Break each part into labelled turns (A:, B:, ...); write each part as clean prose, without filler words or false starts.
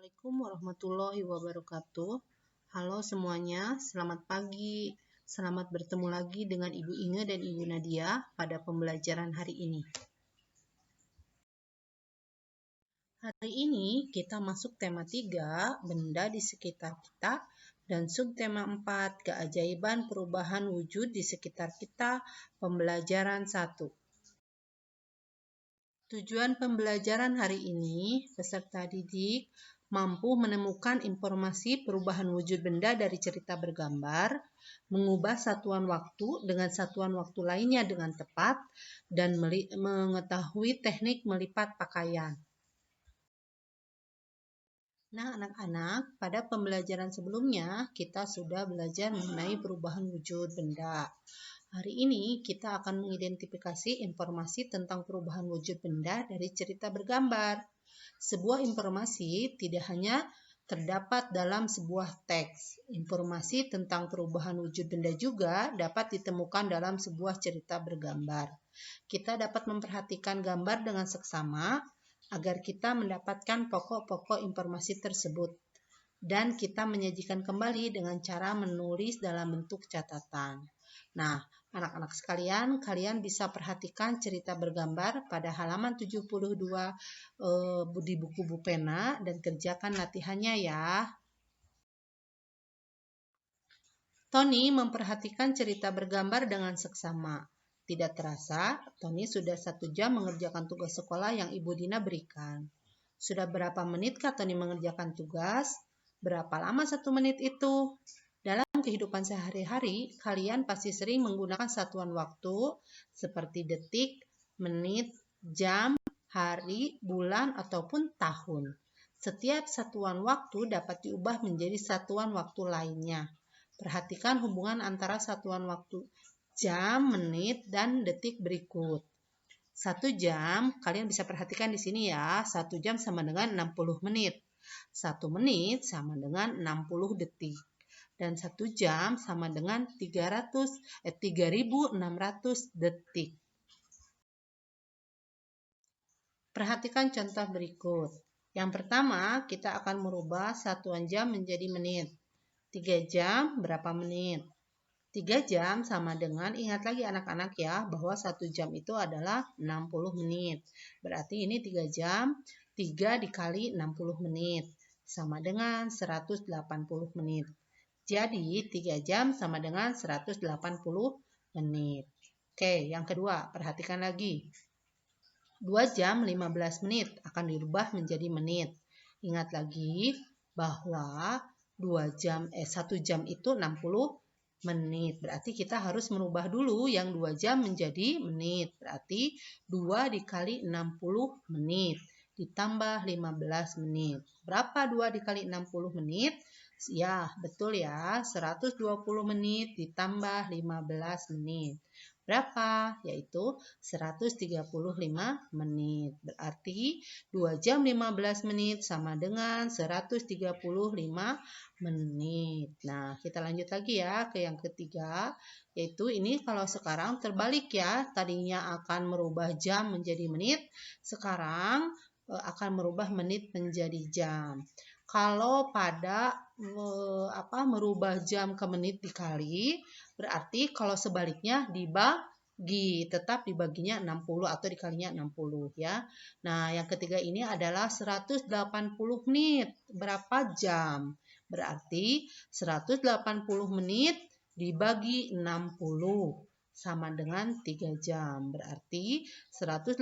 A: Assalamualaikum warahmatullahi wabarakatuh. Halo semuanya, selamat pagi. Selamat bertemu lagi dengan Ibu Inge dan Ibu Nadia pada pembelajaran hari ini. Hari ini kita masuk tema 3, benda di sekitar kita, dan subtema 4, keajaiban perubahan wujud di sekitar kita, pembelajaran 1. Tujuan pembelajaran hari ini, peserta didik mampu menemukan informasi perubahan wujud benda dari cerita bergambar, mengubah satuan waktu dengan satuan waktu lainnya dengan tepat, dan mengetahui teknik melipat pakaian. Nah, anak-anak, pada pembelajaran sebelumnya kita sudah belajar mengenai perubahan wujud benda. Hari ini kita akan mengidentifikasi informasi tentang perubahan wujud benda dari cerita bergambar. Sebuah informasi tidak hanya terdapat dalam sebuah teks. Informasi tentang perubahan wujud benda juga dapat ditemukan dalam sebuah cerita bergambar. Kita dapat memperhatikan gambar dengan seksama agar kita mendapatkan pokok-pokok informasi tersebut. Dan kita menyajikan kembali dengan cara menulis dalam bentuk catatan. Nah, anak-anak sekalian, kalian bisa perhatikan cerita bergambar pada halaman 72 di buku Bupena dan kerjakan latihannya ya. Tony memperhatikan cerita bergambar dengan seksama. Tidak terasa, Tony sudah 1 jam mengerjakan tugas sekolah yang Ibu Dina berikan. Sudah berapa menitkah Tony mengerjakan tugas? Berapa lama 1 menit itu? Dalam kehidupan sehari-hari, kalian pasti sering menggunakan satuan waktu seperti detik, menit, jam, hari, bulan, ataupun tahun. Setiap satuan waktu dapat diubah menjadi satuan waktu lainnya. Perhatikan hubungan antara satuan waktu jam, menit, dan detik berikut. 1 jam, kalian bisa perhatikan di sini ya, 1 jam sama dengan 60 menit. 1 menit sama dengan 60 detik. Dan 1 jam sama dengan 3.600 detik. Perhatikan contoh berikut. Yang pertama, kita akan merubah satuan jam menjadi menit. 3 jam berapa menit? 3 jam sama dengan, ingat lagi anak-anak ya, bahwa 1 jam itu adalah 60 menit. Berarti ini 3 jam, 3 dikali 60 menit. Sama dengan 180 menit. Jadi 3 jam sama dengan 180 menit. Oke, yang kedua, perhatikan lagi. 2 jam 15 menit akan dirubah menjadi menit. Ingat lagi bahwa 1 jam itu 60 menit. Berarti kita harus merubah dulu yang 2 jam menjadi menit. Berarti 2 dikali 60 menit ditambah 15 menit. Berapa 2 dikali 60 menit? Ya, betul ya. 120 menit ditambah 15 menit. Berapa? Yaitu 135 menit. Berarti 2 jam 15 menit sama dengan 135 menit. Nah, kita lanjut lagi ya ke yang ketiga. Yaitu ini kalau sekarang terbalik ya. Tadinya akan merubah jam menjadi menit. Sekarang akan merubah menit menjadi jam. Kalau pada merubah jam ke menit dikali, berarti kalau sebaliknya tetap dibaginya 60 atau dikalinya 60 ya. Nah, yang ketiga ini adalah 180 menit. Berapa jam? Berarti 180 menit dibagi 60 sama dengan 3 jam. Berarti 180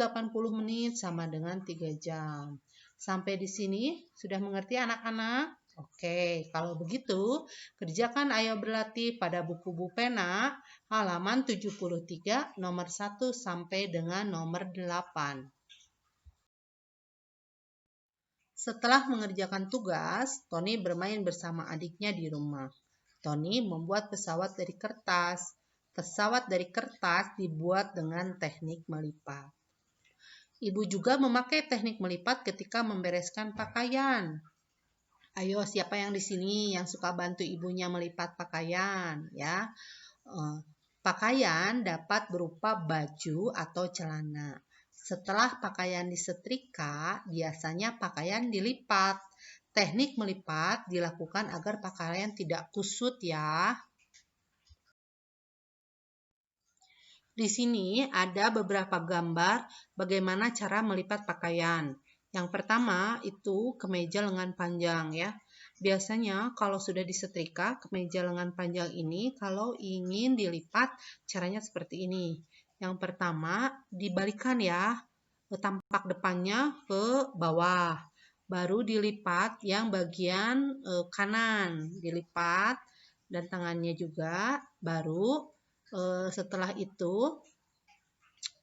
A: menit sama dengan 3 jam. Sampai di sini sudah mengerti anak-anak? Oke, kalau begitu kerjakan ayo berlatih pada buku Bupena halaman 73 nomor 1 sampai dengan nomor 8. Setelah mengerjakan tugas, Tony bermain bersama adiknya di rumah. Tony membuat pesawat dari kertas. Pesawat dari kertas dibuat dengan teknik melipat. Ibu juga memakai teknik melipat ketika membereskan pakaian. Ayo, siapa yang di sini yang suka bantu ibunya melipat pakaian ya? Pakaian dapat berupa baju atau celana. Setelah pakaian disetrika, biasanya pakaian dilipat. Teknik melipat dilakukan agar pakaian tidak kusut ya. Di sini ada beberapa gambar bagaimana cara melipat pakaian. Yang pertama itu kemeja lengan panjang ya. Biasanya kalau sudah disetrika, kemeja lengan panjang ini kalau ingin dilipat caranya seperti ini. Yang pertama dibalikan ya, tampak depannya ke bawah. Baru dilipat yang bagian kanan, dilipat dan tangannya juga. Baru setelah itu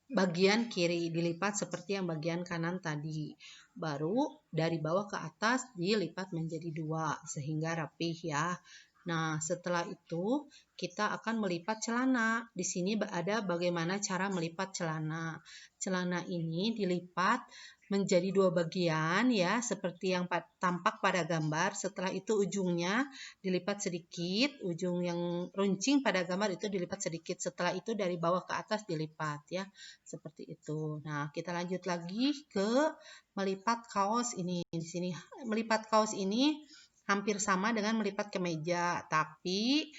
A: bagian kiri dilipat seperti yang bagian kanan tadi. Baru dari bawah ke atas dilipat menjadi 2 sehingga rapih ya. Nah, setelah itu kita akan melipat celana. Di sini ada bagaimana cara melipat celana. Celana ini dilipat menjadi 2 bagian ya, seperti yang tampak pada gambar. Setelah itu ujungnya dilipat sedikit, ujung yang runcing pada gambar itu dilipat sedikit. Setelah itu dari bawah ke atas dilipat ya, seperti itu. Nah, kita lanjut lagi ke melipat kaos ini. Di sini melipat kaos ini hampir sama dengan melipat kemeja, tapi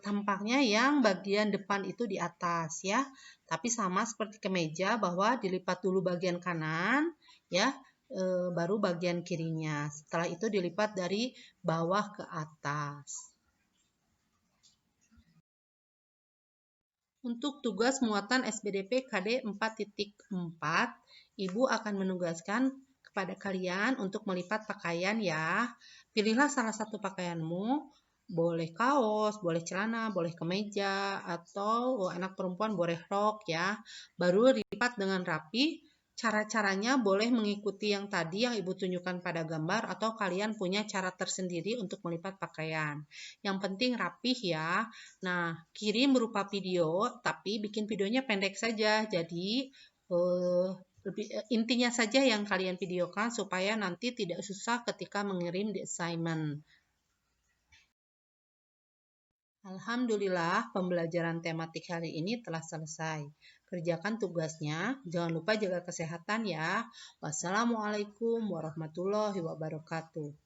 A: tampaknya yang bagian depan itu di atas ya. Tapi sama seperti kemeja bahwa dilipat dulu bagian kanan ya, baru bagian kirinya. Setelah itu dilipat dari bawah ke atas. Untuk tugas muatan SBDP KD 4.4, Ibu akan menugaskan kepada kalian untuk melipat pakaian ya. Pilihlah salah satu pakaianmu, boleh kaos, boleh celana, boleh kemeja, atau anak perempuan boleh rok ya. Baru dilipat dengan rapi. Cara-caranya boleh mengikuti yang tadi yang Ibu tunjukkan pada gambar atau kalian punya cara tersendiri untuk melipat pakaian. Yang penting rapih ya. Nah, kirim berupa video, tapi bikin videonya pendek saja. Jadi, intinya saja yang kalian videokan supaya nanti tidak susah ketika mengirim di assignment. Alhamdulillah, pembelajaran tematik hari ini telah selesai. Kerjakan tugasnya, jangan lupa jaga kesehatan ya. Wassalamualaikum warahmatullahi wabarakatuh.